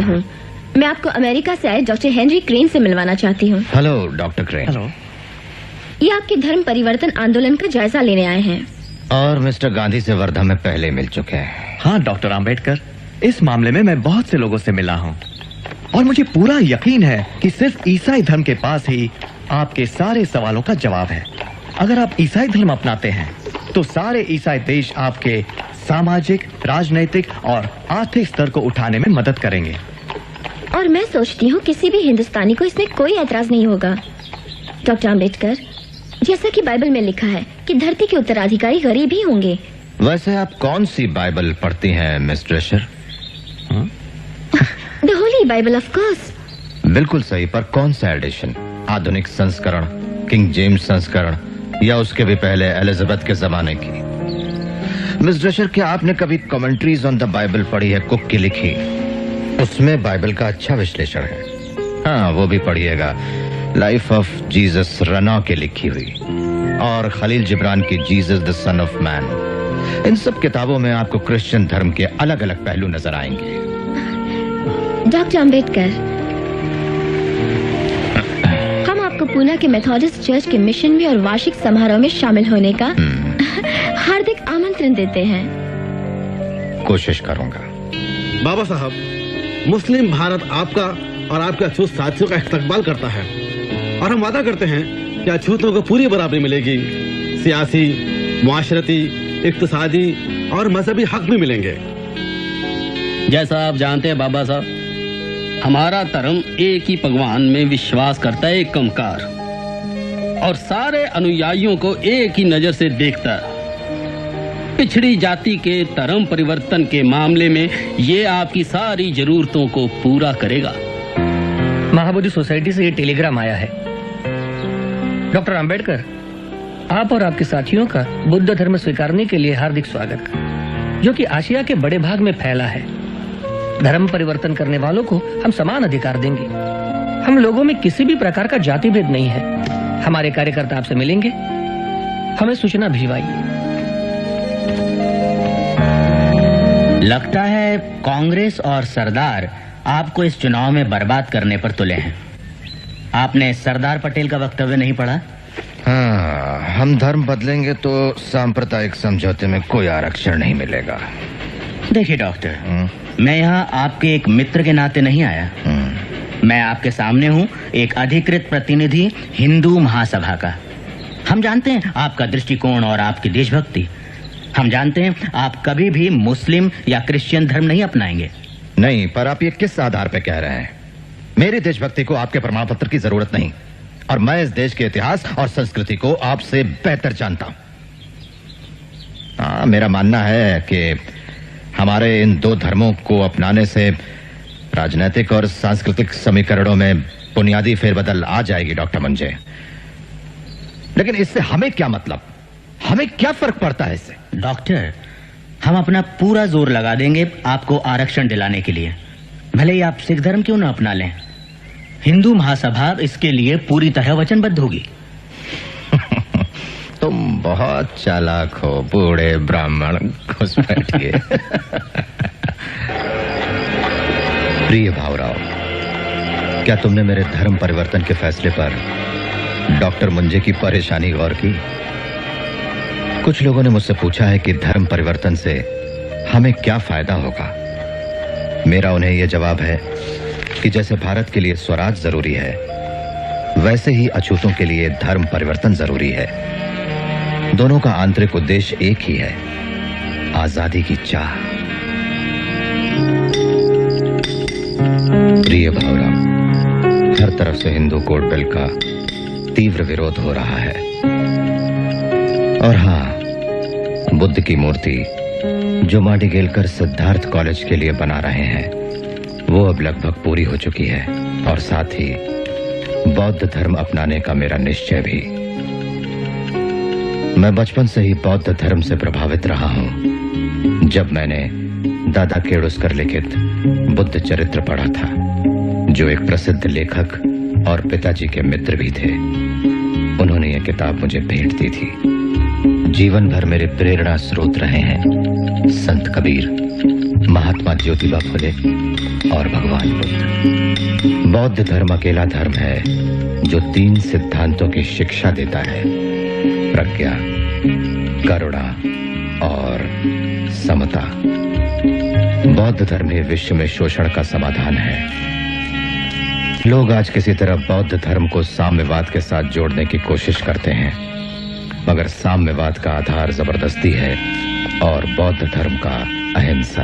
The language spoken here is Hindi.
हूँ। मैं आपको अमेरिका से आए डॉक्टर हेनरी क्रेन से मिलवाना चाहती हूँ। Hello doctor crane. हेलो। ये आपके धर्म परिवर्तन आंदोलन का जायजा लेने आए हैं। और मिस्टर गांधी से वर्धा में पहले मिल चुके हैं। हाँ डॉक्टर आम्बेडकर, इस मामले में मैं बहुत से लोगों से मिला हूँ और मुझे पूरा यकीन है कि सिर्फ ईसाई धर्म के पास ही आपके सारे सवालों का जवाब है। अगर आप ईसाई धर्म अपनाते हैं तो सारे ईसाई देश आपके सामाजिक, राजनीतिक और आर्थिक स्तर को उठाने में मदद करेंगे। और मैं सोचती हूँ किसी भी हिंदुस्तानी को इसमें कोई ऐतराज नहीं होगा। डॉक्टर आम्बेडकर, जैसा कि बाइबल में लिखा है कि धरती के उत्तराधिकारी गरीब ही होंगे। वैसे आप कौन सी बाइबल पढ़ती हैं Miss Drescher? The Holy Bible of course. बिल्कुल सही, पर कौन सा एडिशन? आधुनिक संस्करण, किंग जेम्स संस्करण, या उसके भी पहले एलिजाबेथ के जमाने की? मिस ड्रेशर, क्या आपने कभी कमेंट्रीज ऑन द बाइबल पढ़ी है? कुक की लिखी, उसमें बाइबल का अच्छा विश्लेषण है। हाँ, वो भी पढ़िएगा। लाइफ ऑफ जीसस रना के लिखी हुई, और खलील जिब्रान की Jesus the son of man. इन सब किताबों में आपको क्रिश्चियन धर्म के अलग अलग पहलू नजर आएंगे। डॉक्टर आम्बेडकर, हम आपको पूना के मेथोडिस्ट चर्च के मिशन में और वार्षिक समारोह में शामिल होने का हार्दिक आमंत्रण देते हैं। कोशिश करूंगा। बाबा साहब, मुस्लिम भारत आपका और आपके अछूत साथियों का इस्तकबाल करता है और हम वादा करते हैं कि अछूतों को पूरी बराबरी मिलेगी। सियासी, मुआशरती, इक्तिसादी और मजहबी हक भी मिलेंगे। जैसा आप जानते हैं बाबा साहब, हमारा धर्म एक ही भगवान में विश्वास करता है, एक कंकार, और सारे अनुयायियों को एक ही नजर से देखता है। पिछड़ी जाति के धर्म परिवर्तन के मामले में ये आपकी सारी जरूरतों को पूरा करेगा। महाबोधि सोसाइटी से ये टेलीग्राम आया है। डॉक्टर आम्बेडकर, आप और आपके साथियों का बुद्ध धर्म स्वीकारने के लिए हार्दिक स्वागत, जो कि आशिया के बड़े भाग में फैला है। धर्म परिवर्तन करने वालों को हम समान अधिकार देंगे। हम लोगों में किसी भी प्रकार का जाति भेद नहीं है। हमारे कार्यकर्ता आपसे मिलेंगे। हमें सूचना भिजवाइए। लगता है कांग्रेस और सरदार आपको इस चुनाव में बर्बाद करने पर तुले हैं। आपने सरदार पटेल का वक्तव्य नहीं पढ़ा? हाँ, हम धर्म बदलेंगे तो सांप्रदायिक समझौते में कोई आरक्षण नहीं मिलेगा। देखिए डॉक्टर, मैं यहाँ आपके एक मित्र के नाते नहीं आया। मैं आपके सामने हूँ एक अधिकृत प्रतिनिधि हिंदू महासभा का। हम जानते हैं आपका दृष्टिकोण और आपकी देशभक्ति। हम जानते हैं आप कभी भी मुस्लिम या क्रिश्चियन धर्म नहीं अपनाएंगे। नहीं, पर आप ये किस आधार पे कह रहे हैं? मेरी देशभक्ति को आपके प्रमाण पत्र की जरूरत नहीं, और मैं इस देश के इतिहास और संस्कृति को आपसे बेहतर जानता हूं। हाँ, मेरा मानना है कि हमारे इन दो धर्मों को अपनाने से राजनीतिक और सांस्कृतिक समीकरणों में बुनियादी फेरबदल आ जाएगी डॉक्टर मंजे। लेकिन इससे हमें क्या मतलब? हमें क्या फर्क पड़ता है इससे? डॉक्टर, हम अपना पूरा जोर लगा देंगे आपको आरक्षण दिलाने के लिए, भले ही आप सिख धर्म क्यों ना अपना लें। हिंदू महासभा इसके लिए पूरी तरह वचनबद्ध होगी। तुम बहुत चालाक हो बूढ़े ब्राह्मण, घुस बैठिए। प्रिय भावराव, क्या तुमने मेरे धर्म परिवर्तन के फैसले पर डॉक्टर मुंजे की परेशानी गौर की? कुछ लोगों ने मुझसे पूछा है कि धर्म परिवर्तन से हमें क्या फायदा होगा। मेरा उन्हें यह जवाब है कि जैसे भारत के लिए स्वराज जरूरी है, वैसे ही अछूतों के लिए धर्म परिवर्तन जरूरी है। दोनों का आंतरिक उद्देश्य एक ही है, आजादी की चाह। प्रिय भावराव, हर तरफ से हिंदू कोड बिल का तीव्र विरोध हो रहा है। और हाँ, बुद्ध की मूर्ति जो माडी गेलकर सिद्धार्थ कॉलेज के लिए बना रहे हैं, वो अब लगभग पूरी हो चुकी है, और साथ ही बौद्ध धर्म अपनाने का मेरा निश्चय भी। मैं बचपन से ही बौद्ध धर्म से प्रभावित रहा हूं। जब मैंने दादा केडुस्कर लिखित बुद्ध चरित्र पढ़ा था, जो एक प्रसिद्ध लेखक और पिताजी के मित्र भी थे, उन्होंने यह किताब मुझे भेंट दी थी। जीवन भर मेरे प्रेरणा स्रोत रहे हैं संत कबीर, महात्मा ज्योतिबा फुले और भगवान बुद्ध। बौद्ध धर्म अकेला धर्म है जो 3 सिद्धांतों की शिक्षा देता है, प्रज्ञा, करुणा और समता। बौद्ध धर्म ही विश्व में शोषण का समाधान है। लोग आज किसी तरह बौद्ध धर्म को साम्यवाद के साथ जोड़ने की कोशिश करते हैं, मगर साम्यवाद का आधार जबरदस्ती है और बौद्ध धर्म का अहिंसा।